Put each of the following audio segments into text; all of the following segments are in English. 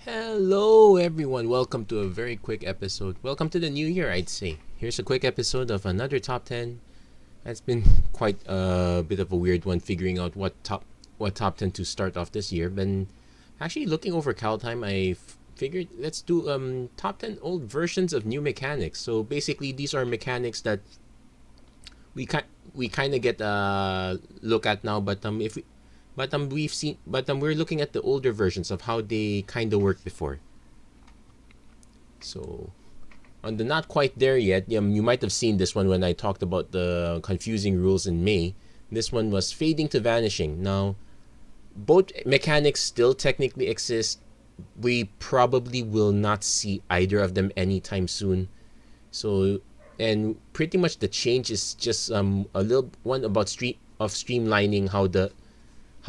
Hello, everyone. Welcome to a very quick episode. Welcome to the new year, I'd say. Here's a quick episode of another top 10. It's been quite a bit of a weird one figuring out what top 10 to start off this year. But actually looking over Kaldheim, figured let's do top 10 old versions of new mechanics. So basically, these are mechanics that we kind of get a look at now, but if we, we've seen, but we're looking at the older versions of how they kind of worked before. So on the not quite there yet, you might have seen this one when I talked about the confusing rules in May. This one was fading to vanishing. Now, both mechanics still technically exist. We probably will not see either of them anytime soon. So, and pretty much the change is just a little one about streamlining how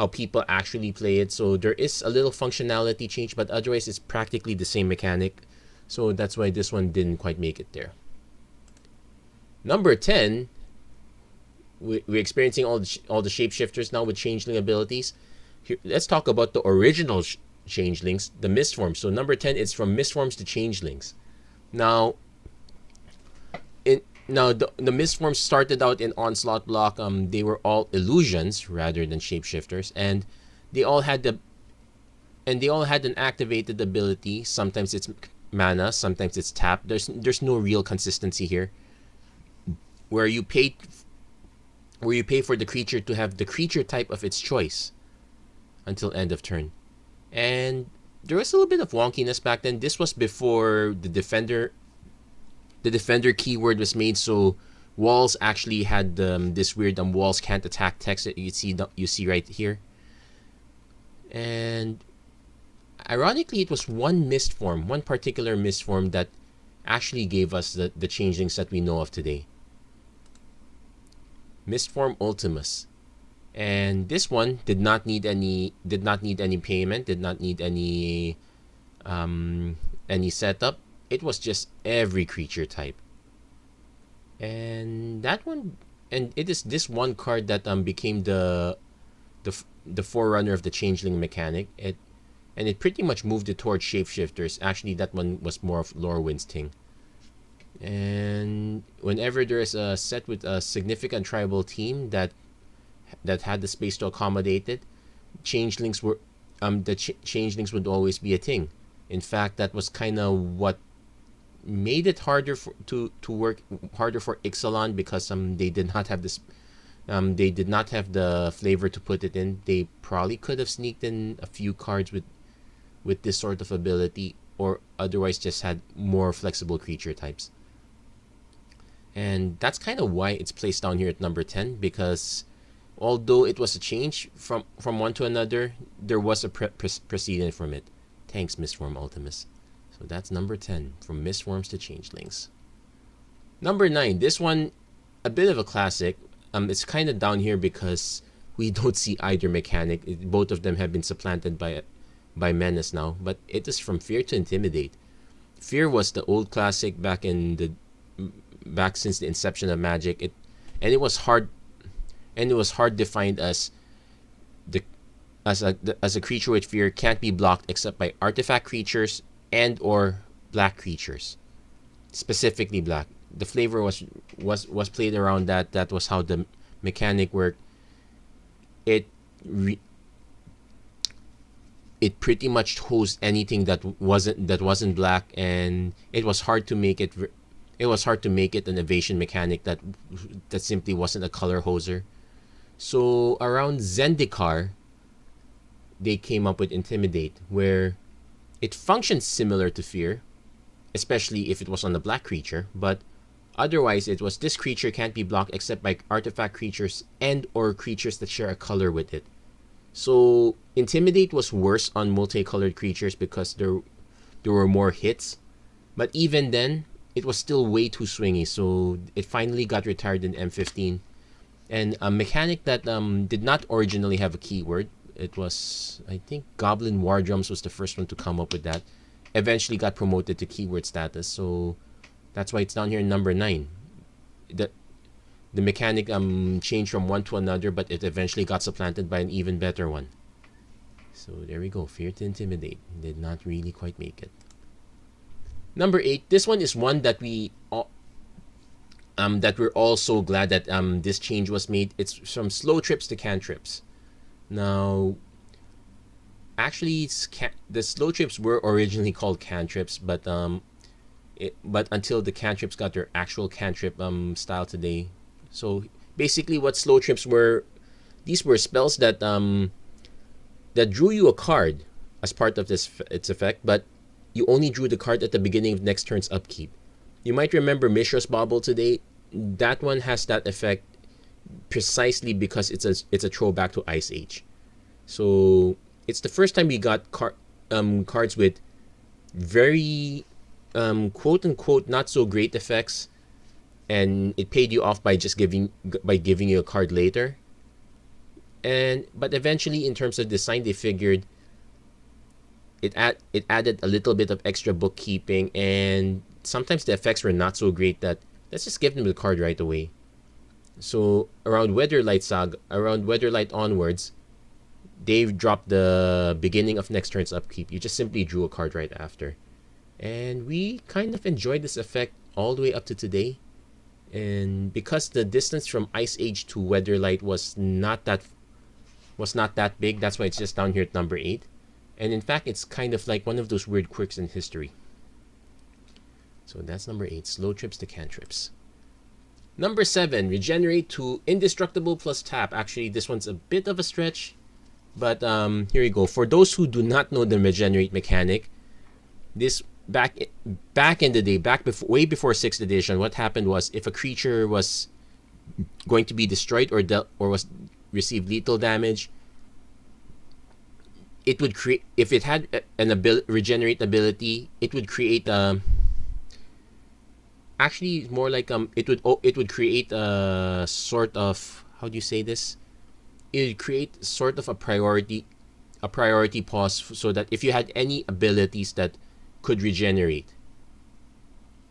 people actually play it. So there is a little functionality change, but otherwise it's practically the same mechanic. So that's why this one didn't quite make it there. Number 10, we're experiencing all the shapeshifters now with changeling abilities. Here, let's talk about the original changelings, the mistforms. So number 10 is from mistforms to changelings. Now, the mistforms started out in Onslaught block. They were all illusions rather than shapeshifters, and they all had an activated ability. Sometimes it's mana, sometimes it's tap. There's no real consistency here. Where you pay for the creature to have the creature type of its choice until end of turn. And there was a little bit of wonkiness back then. This was before the defender keyword was made, so walls actually had this weird walls can't attack text that you see right here. And ironically, it was one particular mistform that actually gave us the changelings that we know of today. Mistform Ultimus. And this one did not need any payment, did not need any setup. It was just every creature type. And it is this one card that became the forerunner of the changeling mechanic. It pretty much moved it towards shapeshifters. Actually, that one was more of Lorwyn's thing. And whenever there is a set with a significant tribal team that had the space to accommodate it, changelings were changelings would always be a thing. In fact, that was kind of what made it harder to work harder for Ixalan, because they did not have this they did not have the flavor to put it in. They probably could have sneaked in a few cards with this sort of ability, or otherwise just had more flexible creature types. And that's kind of why it's placed down here at number 10, because although it was a change from one to another, there was a precedent from it. Thanks, Mistform Ultimus. So that's number 10, from mistforms to changelings. Number 9, this one, a bit of a classic. It's kind of down here because we don't see either mechanic. Both of them have been supplanted by Menace now, but it is from Fear to Intimidate. Fear was the old classic back since the inception of Magic. It was hard defined as a creature with fear can't be blocked except by artifact creatures and or black creatures, specifically black. The flavor was played around that. That was how the mechanic worked. It pretty much hosed anything that wasn't black, and it was hard to make it. It was hard to make it an evasion mechanic that simply wasn't a color hoser. So around Zendikar, they came up with Intimidate, where it functions similar to Fear, especially if it was on the black creature, but otherwise it was this creature can't be blocked except by artifact creatures and or creatures that share a color with it. So Intimidate was worse on multicolored creatures because there were more hits, but even then it was still way too swingy, so it finally got retired in M15. And a mechanic that did not originally have a keyword. It was, I think, Goblin War Drums was the first one to come up with that. Eventually got promoted to keyword status, so that's why it's down here in number 9. The mechanic changed from one to another, but it eventually got supplanted by an even better one. So there we go. Fear to Intimidate. Did not really quite make it. Number 8. This one is one that we're all so glad that this change was made. It's from slow trips to cantrips. Now, actually, the slow trips were originally called cantrips, but until the cantrips got their actual cantrip style today. So basically, what slow trips were, these were spells that drew you a card as part of its effect, but you only drew the card at the beginning of next turn's upkeep. You might remember Mishra's Bauble today. That one has that effect precisely because it's a throwback to Ice Age. So it's the first time we got cards with very quote unquote not so great effects, and it paid you off by giving you a card later. But eventually, in terms of design, they figured it added a little bit of extra bookkeeping, and sometimes the effects were not so great that let's just give them the card right away. So around Weatherlight onwards, they've dropped the beginning of next turn's upkeep. You just simply drew a card right after. And we kind of enjoyed this effect all the way up to today. And because the distance from Ice Age to Weatherlight was not that big, that's why it's just down here at number 8. And in fact, it's kind of like one of those weird quirks in history. So that's number 8, slow trips to cantrips. Number 7, regenerate to indestructible plus tap. Actually, this one's a bit of a stretch, but here you go. For those who do not know the regenerate mechanic, this back in the day, way before 6th edition, what happened was if a creature was going to be destroyed or was received lethal damage, it would create, if it had an regenerate ability, it would create actually more like it would create a sort of, how do you say this? It would create sort of a priority pause, so that if you had any abilities that could regenerate,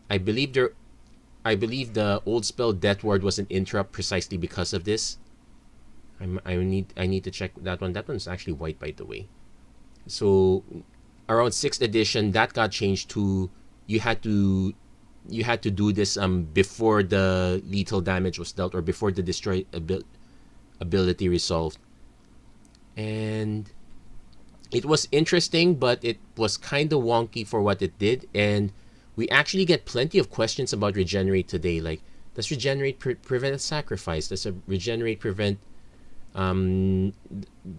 I believe the old spell Death Ward was an interrupt precisely because of this. I need to check that one. That one's actually white, by the way. So around 6th edition, that got changed to you had to do this before the lethal damage was dealt or before the destroy ability resolved. And it was interesting, but it was kind of wonky for what it did. And we actually get plenty of questions about regenerate today. Like, does regenerate prevent a sacrifice? Does regenerate prevent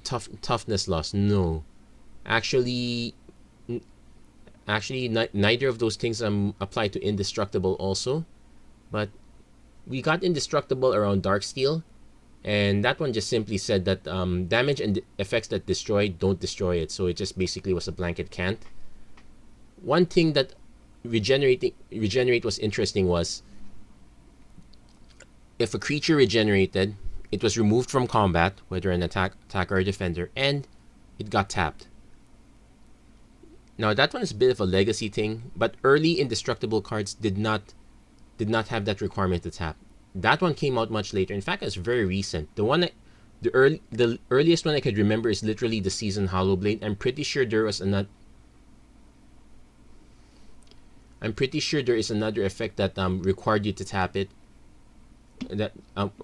toughness loss? No. Actually, neither of those things apply to indestructible also. But we got indestructible around Darksteel, and that one just simply said that damage and effects that destroy don't destroy it. So it just basically was a blanket can't. One thing that regenerate was interesting was if a creature regenerated, it was removed from combat, whether an attacker or defender, and it got tapped. Now that one is a bit of a legacy thing, but early indestructible cards did not have that requirement to tap. That one came out much later. In fact, it's very recent. The earliest one I could remember is literally the Season Hollowblade. I'm pretty sure there is another effect that required you to tap it. That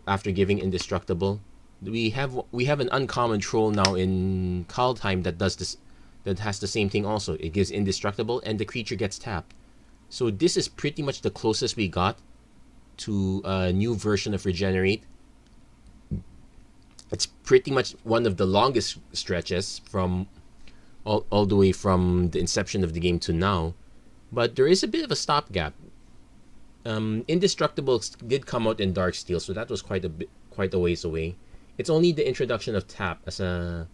after giving indestructible, we have an uncommon troll now in Kaldheim that does this. That has the same thing also. It gives indestructible and the creature gets tapped. So this is pretty much the closest we got to a new version of regenerate. It's pretty much one of the longest stretches from all the way from the inception of the game to now. But there is a bit of a stopgap. Indestructible did come out in Darksteel, so that was quite a ways away. It's only the introduction of tap as a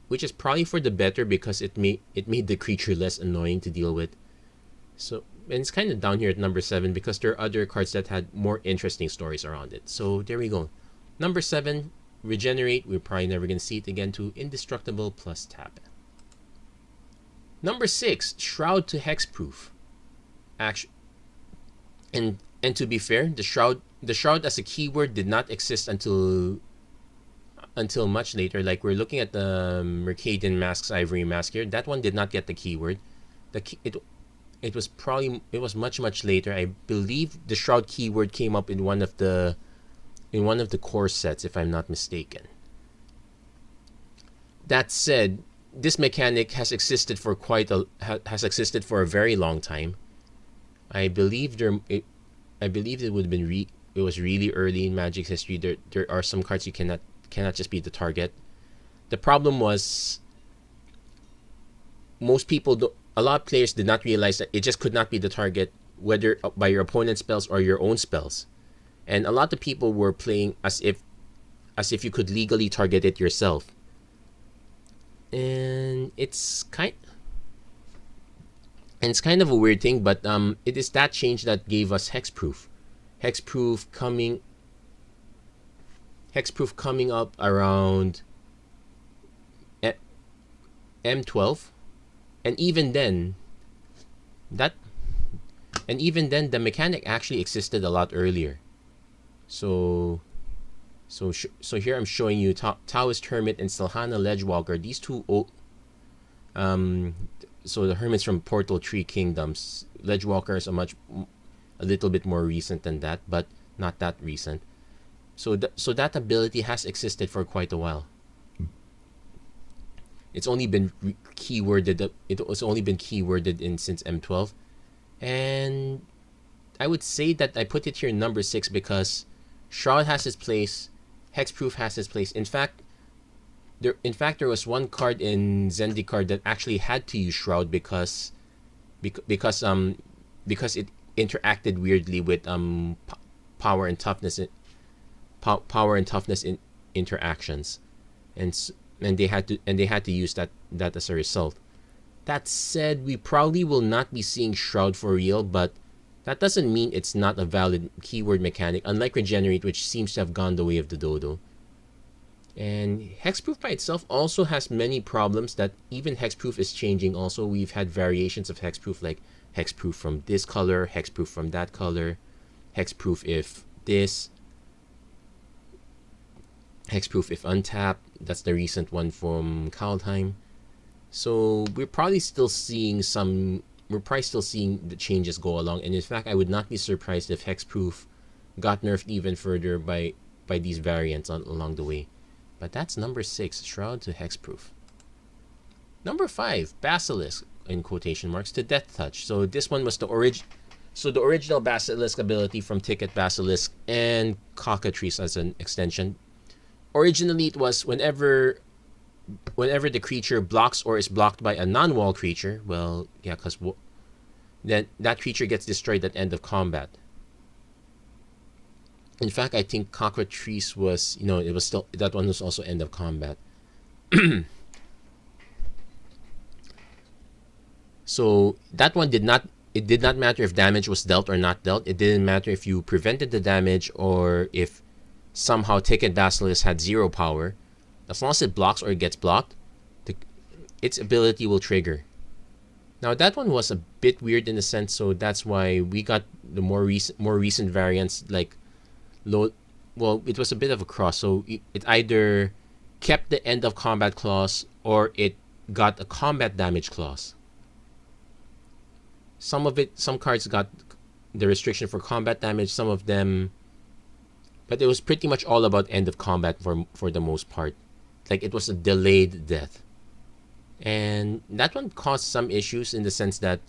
which is probably for the better because it made the creature less annoying to deal with. So, and it's kind of down here at number 7 because there are other cards that had more interesting stories around it. So there we go. Number 7, regenerate. We're probably never going to see it again, to indestructible plus tap. Number 6, shroud to hexproof. And to be fair, the shroud as a keyword did not exist until until much later. Like we're looking at the Mercadian Masks Ivory Mask here. That one did not get the keyword. It was much later. I believe the Shroud keyword came up in one of the core sets, if I'm not mistaken. That said, this mechanic has existed for a very long time. I believe it would have been it was really early in Magic's history. There are some cards you cannot just be the target. The problem was a lot of players did not realize that it just could not be the target, whether by your opponent's spells or your own spells. And a lot of people were playing as if you could legally target it yourself. And it's kind of a weird thing, but it is that change that gave us hexproof. Hexproof coming up around M12, and even then the mechanic actually existed a lot earlier. So here I'm showing you Taoist Hermit and Silhana Ledgewalker. These two so the Hermit's from Portal Tree Kingdoms. Ledgewalker is a little bit more recent than that, but not that recent. So that ability has existed for quite a while. It's only been keyworded. It was only been keyworded in since M12, and I would say that I put it here number 6 because Shroud has its place, Hexproof has its place. In fact, there was one card in Zendikar that actually had to use Shroud because it interacted weirdly with power and toughness in interactions, and they had to use that as a result. That said, we probably will not be seeing Shroud for real, but that doesn't mean it's not a valid keyword mechanic, unlike Regenerate, which seems to have gone the way of the dodo. And Hexproof by itself also has many problems that even Hexproof is changing. Also, we've had variations of Hexproof, like Hexproof from this color, Hexproof from that color, Hexproof if this, Hexproof if untapped. That's the recent one from Kaldheim. So we're probably still seeing the changes go along. And in fact, I would not be surprised if Hexproof got nerfed even further by these variants along the way. But that's number 6, Shroud to Hexproof. Number 5, Basilisk, in quotation marks, to Death Touch. So this one was the original Basilisk ability from Ticket Basilisk and Cockatrice as an extension. Originally, it was whenever the creature blocks or is blocked by a non-wall creature, well, yeah, because then that creature gets destroyed at end of combat. In fact, I think Cockatrice was, it was still, that one was also end of combat. So that one did not matter if damage was dealt or not dealt. It didn't matter if you prevented the damage or if somehow Ticket Basilisk had 0 power. As long as it blocks or it gets blocked, its ability will trigger. Now that one was a bit weird in a sense, so that's why we got the more recent variants like it was a bit of a cross. So it either kept the end of combat clause or it got a combat damage clause. Some cards got the restriction for combat damage, some of them, but it was pretty much all about end of combat for the most part. Like it was a delayed death. And that one caused some issues in the sense that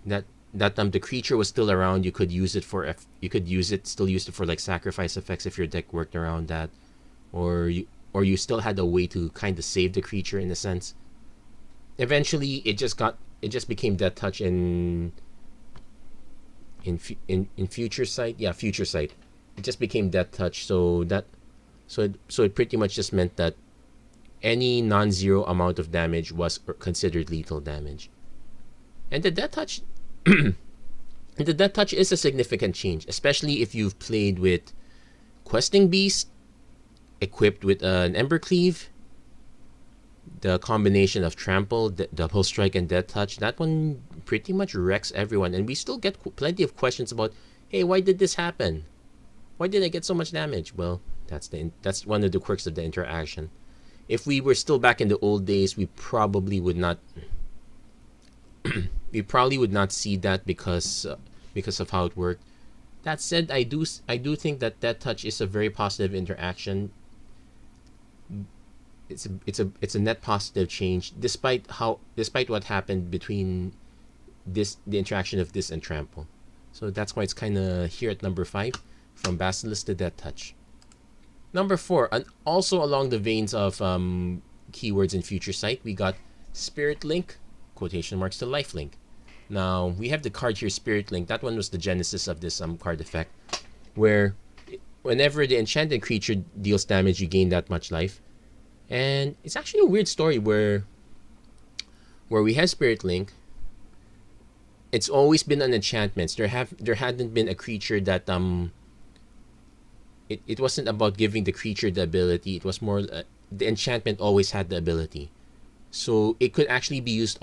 the creature was still around. You could use it still use it for like sacrifice effects if your deck worked around that, or you still had a way to kind of save the creature in a sense. Eventually, it just became Death Touch in Future Sight. Yeah, Future Sight. It just became Death Touch. So it pretty much just meant that any non-zero amount of damage was considered lethal damage. And the Death Touch is a significant change, especially if you've played with Questing Beast equipped with an Embercleave, the combination of Trample, Double Strike, and Death Touch. That one pretty much wrecks everyone, and we still get plenty of questions about, hey, why did this happen? Why did I get so much damage? Well, that's one of the quirks of the interaction. If we were still back in the old days, we probably would not see that because of how it worked. That said, I do think that that touch is a very positive interaction. It's a net positive change, despite what happened between the interaction of this and trample. So that's why it's kind of here at number 5, from Basilisk to Death Touch. Number 4, and also along the veins of keywords in Future Sight, we got Spirit Link, quotation marks, to Life Link. Now, we have the card here, Spirit Link. That one was the genesis of this card effect, where whenever the enchanted creature deals damage, you gain that much life. And it's actually a weird story where we have Spirit Link. It's always been on enchantments. There hadn't been a creature that it wasn't about giving the creature the ability. It was more the enchantment always had the ability, so it could actually be used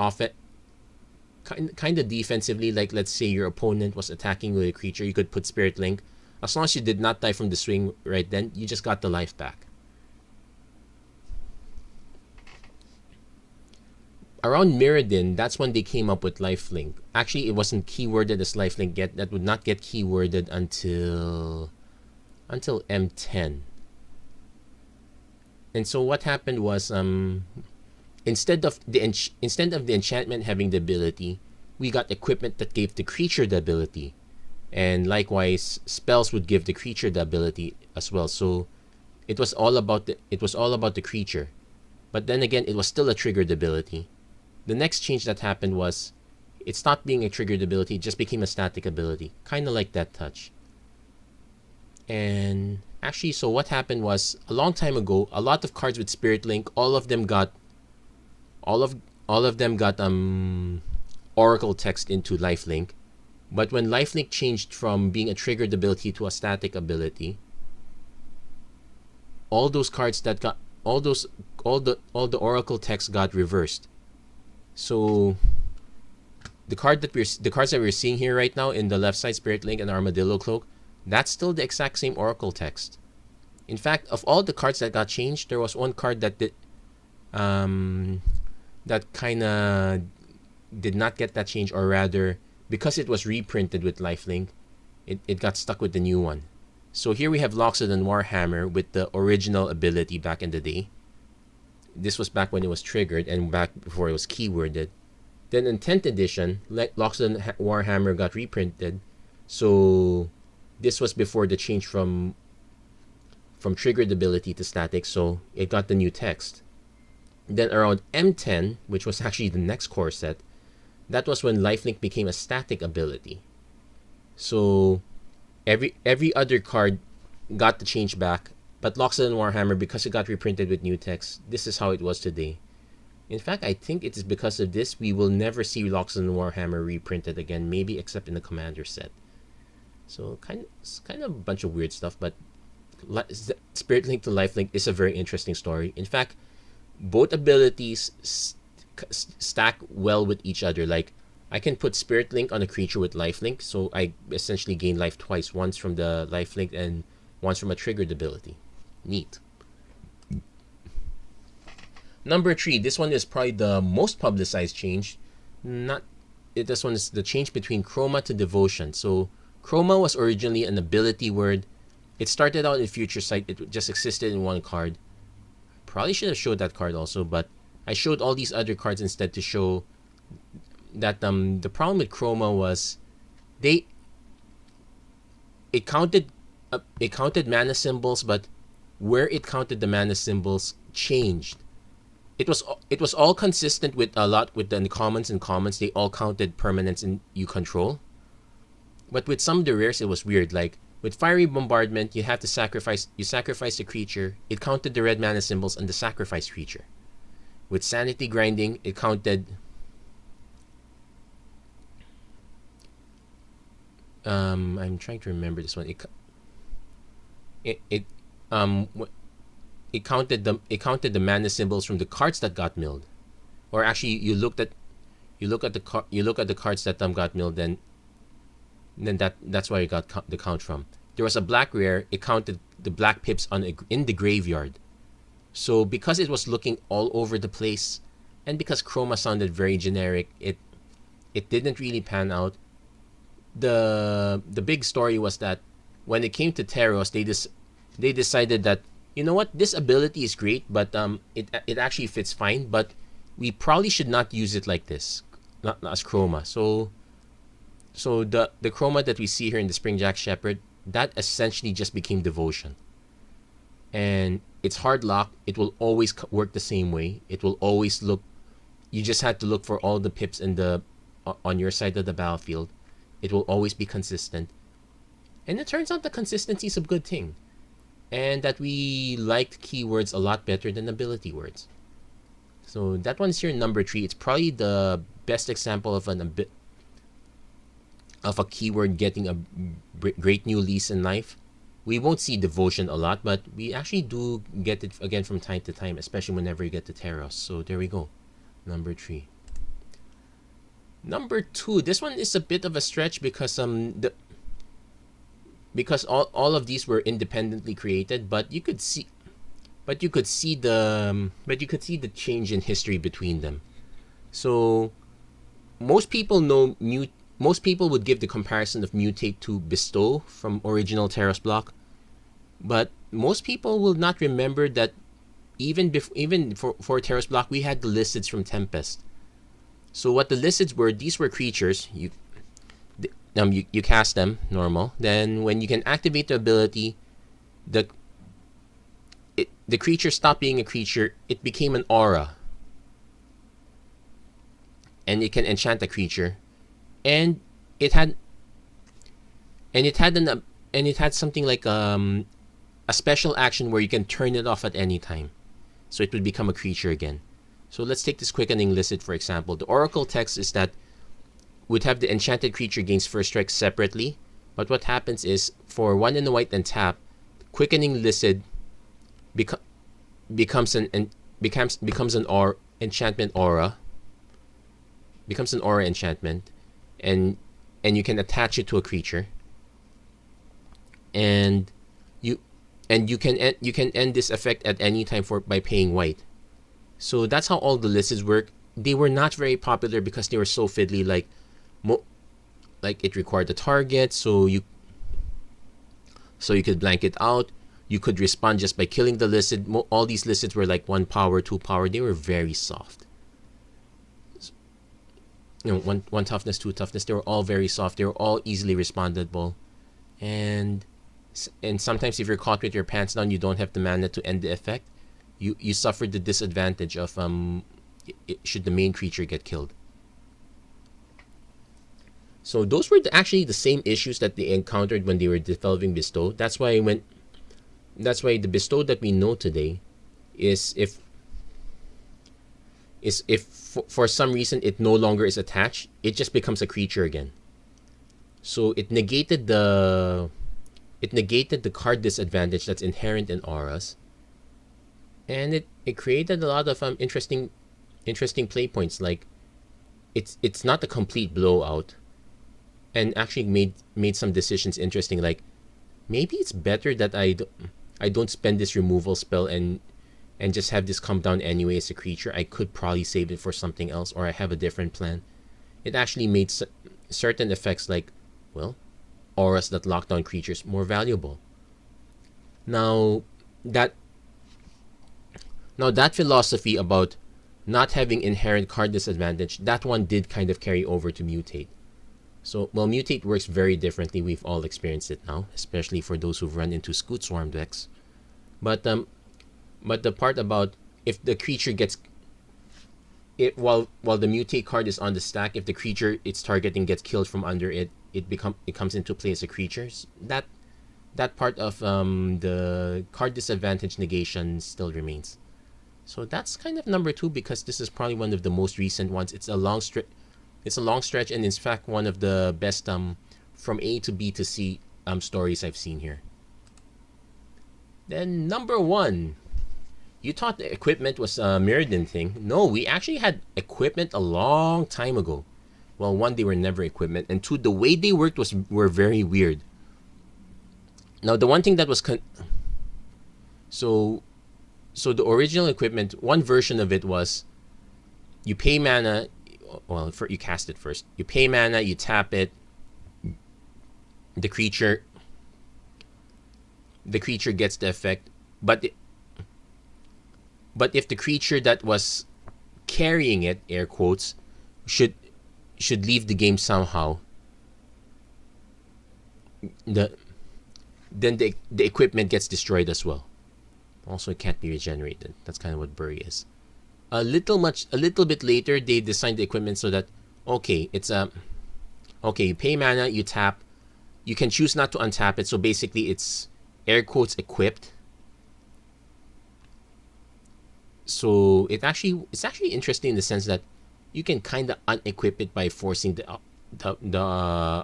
kind of defensively. Like, let's say your opponent was attacking with a creature, you could put Spirit Link. As long as you did not die from the swing right then, you just got the life back. Around Mirrodin, that's when they came up with Lifelink. Actually, it wasn't keyworded as Lifelink yet. That would not get keyworded until M10. And so what happened was, instead of the enchantment having the ability, we got equipment that gave the creature the ability, and likewise spells would give the creature the ability as well. So it was all about the creature. But then again, it was still a triggered ability. The next change that happened was it stopped being a triggered ability, it just became a static ability, kind of like Death Touch. And actually, so what happened was, a long time ago, a lot of cards with Spirit Link, all of them got Oracle text into Lifelink. But when Lifelink changed from being a triggered ability to a static ability, all those cards that got all the Oracle text got reversed. So the cards that we're seeing here right now in the left side, Spirit Link and Armadillo Cloak, that's still the exact same Oracle text. In fact, of all the cards that got changed, there was one card that kind of did not get that change, or rather, because it was reprinted with Lifelink, it got stuck with the new one. So here we have Loxodon Warhammer with the original ability back in the day. This was back when it was triggered and back before it was keyworded. Then in 10th edition, Loxodon Warhammer got reprinted. So this was before the change from triggered ability to static, so it got the new text. Then around M10, which was actually the next core set, that was when Lifelink became a static ability. So every other card got the change back, but Loxodon Warhammer, because it got reprinted with new text, this is how it was today. In fact, I think it is because of this we will never see Loxodon Warhammer reprinted again, maybe except in the Commander set. So it's kind of a bunch of weird stuff, but Spirit Link to Lifelink is a very interesting story. In fact, both abilities stack well with each other. Like, I can put Spirit Link on a creature with Lifelink, so I essentially gain life twice, once from the Lifelink and once from a triggered ability. Neat. Number 3, this one is probably the most publicized change. This one is the change between Chroma to Devotion. So Chroma was originally an ability word. It started out in Future Sight. It just existed in one card. Probably should have showed that card also, but I showed all these other cards instead to show that the problem with Chroma was it counted mana symbols, but where it counted the mana symbols changed. It was all consistent with a lot with the commons and commons. They all counted permanents and you control. But with some of the rares, it was weird. Like with Fiery Bombardment, you have to sacrifice the creature. It counted the red mana symbols on the sacrificed creature. With Sanity Grinding, it counted I'm trying to remember this one. It counted the mana symbols from the cards that got milled, or actually you look at the cards that got milled, then that's where you got the count from. there was a black rare, it counted the black pips in the graveyard. So because it was looking all over the place, and because chroma sounded very generic, it didn't really pan out. The big story was that when it came to Teros, they decided that, you know what, this ability is great, but it actually fits fine, but we probably should not use it like this, not as chroma. So the chroma that we see here in the Springjack Shepherd, that essentially just became devotion. And it's hard lock. It will always work the same way. It will always look. You just had to look for all the pips on your side of the battlefield. It will always be consistent. And it turns out the consistency is a good thing, and that we liked keywords a lot better than ability words. So that one's here, number 3. It's probably the best example of a keyword getting a great new lease in life. We won't see devotion a lot, but we actually do get it again from time to time, especially whenever you get to Teros. So there we go, number 3. Number 2, this one is a bit of a stretch because because all of these were independently created, but you could see the change in history between them. So most people would give the comparison of Mutate to Bestow from original Teros block, but most people will not remember that even for Teros block, we had the Listids from Tempest. So what the Listids were, these were creatures. You cast them normal. Then when you can activate the ability, the creature stopped being a creature. It became an aura, and it can enchant a creature, and it had something like a special action where you can turn it off at any time, so it would become a creature again. So let's take this Quickening Licit for example. The Oracle text is that would have the enchanted creature gains first strike separately, but what happens is for 1 and a white and tap, Quickening Licit becomes an enchantment aura. Becomes an aura enchantment, and you can attach it to a creature, and you can end this effect at any time by paying white. So that's how all the lists work. They were not very popular because they were so fiddly. Like it required a target, so you could blank it out. You could respond just by killing the listed. All these listed were like 1 power, 2 power. They were very soft. One toughness, 2 toughness. They were all very soft. They were all easily respondable, and sometimes if you're caught with your pants down, you don't have the mana to end the effect. You suffered the disadvantage of should the main creature get killed. So those were actually the same issues that they encountered when they were developing Bestow. That's why the Bestow that we know today is if for some reason it no longer is attached, it just becomes a creature again. So it negated the card disadvantage that's inherent in auras, and it created a lot of interesting play points. Like it's not a complete blowout, and actually made some decisions interesting. Like maybe it's better that I don't spend this removal spell and just have this come down anyway as a creature. I could probably save it for something else, or I have a different plan. It actually made certain effects like, well, auras that lock down creatures more valuable. Now that philosophy about not having inherent card disadvantage, that one did kind of carry over to Mutate. So, well, Mutate works very differently. We've all experienced it now, especially for those who've run into Scoot Swarm decks. But the part about if the creature gets it while the Mutate card is on the stack, if the creature it's targeting gets killed from under it, it comes into play as a creature. That part of the card disadvantage negation still remains. So that's kind of number 2, because this is probably one of the most recent ones. It's a long stretch, and in fact one of the best from A to B to C stories I've seen here. Then number 1, you thought the equipment was a Mirrodin thing. No, we actually had equipment a long time ago. Well, 1, they were never equipment, and 2, the way they worked were very weird. Now the one thing that was so the original equipment, one version of it was you pay mana. Well, you cast it first. You pay mana, you tap it. The creature gets the effect, but if the creature that was carrying it, air quotes, should leave the game somehow, then the equipment gets destroyed as well. Also, it can't be regenerated. That's kind of what Bury is. A little bit later, they designed the equipment so that it's okay. You pay mana, you tap, you can choose not to untap it. So basically, it's air quotes equipped. So it's actually interesting in the sense that you can kind of unequip it by forcing the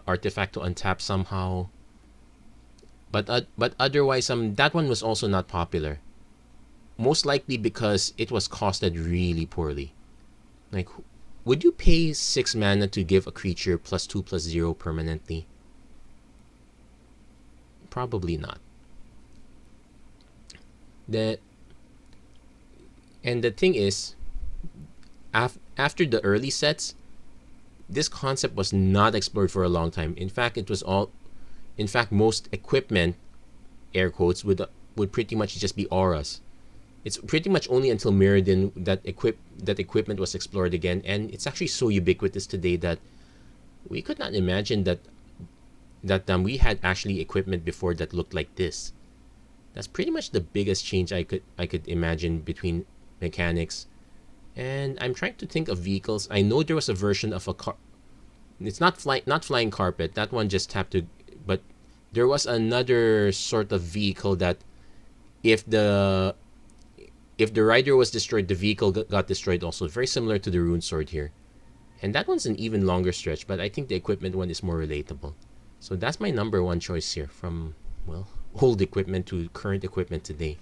artifact to untap somehow. But otherwise, that one was also not popular. Most likely because it was costed really poorly. Like, would you pay 6 mana to give a creature +2/+0 permanently? Probably not. And the thing is, after the early sets, this concept was not explored for a long time. In fact, most equipment, air quotes, would pretty much just be auras. It's pretty much only until Mirrodin that equipment was explored again, and it's actually so ubiquitous today that we could not imagine that we had actually equipment before that looked like this. That's pretty much the biggest change I could imagine between mechanics. And I'm trying to think of vehicles. I know there was a version of a car. It's not flying carpet. That one just tapped to. But there was another sort of vehicle that, if the rider was destroyed, the vehicle got destroyed also. Very similar to the rune sword here. And that one's an even longer stretch, but I think the equipment one is more relatable. So that's my number one choice here, from, well, old equipment to current equipment today.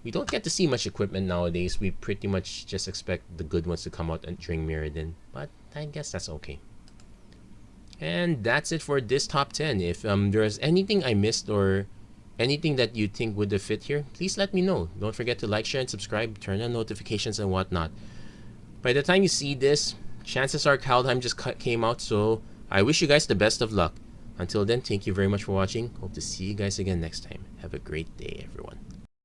We don't get to see much equipment nowadays. We pretty much just expect the good ones to come out during Mirrodin, but I guess that's okay. And that's it for this top 10. If there's anything I missed or anything that you think would have fit here, please let me know. Don't forget to like, share, and subscribe, turn on notifications and whatnot. By the time you see this, chances are Kaldheim just came out, so I wish you guys the best of luck. Until then, thank you very much for watching. Hope to see you guys again next time. Have a great day, everyone.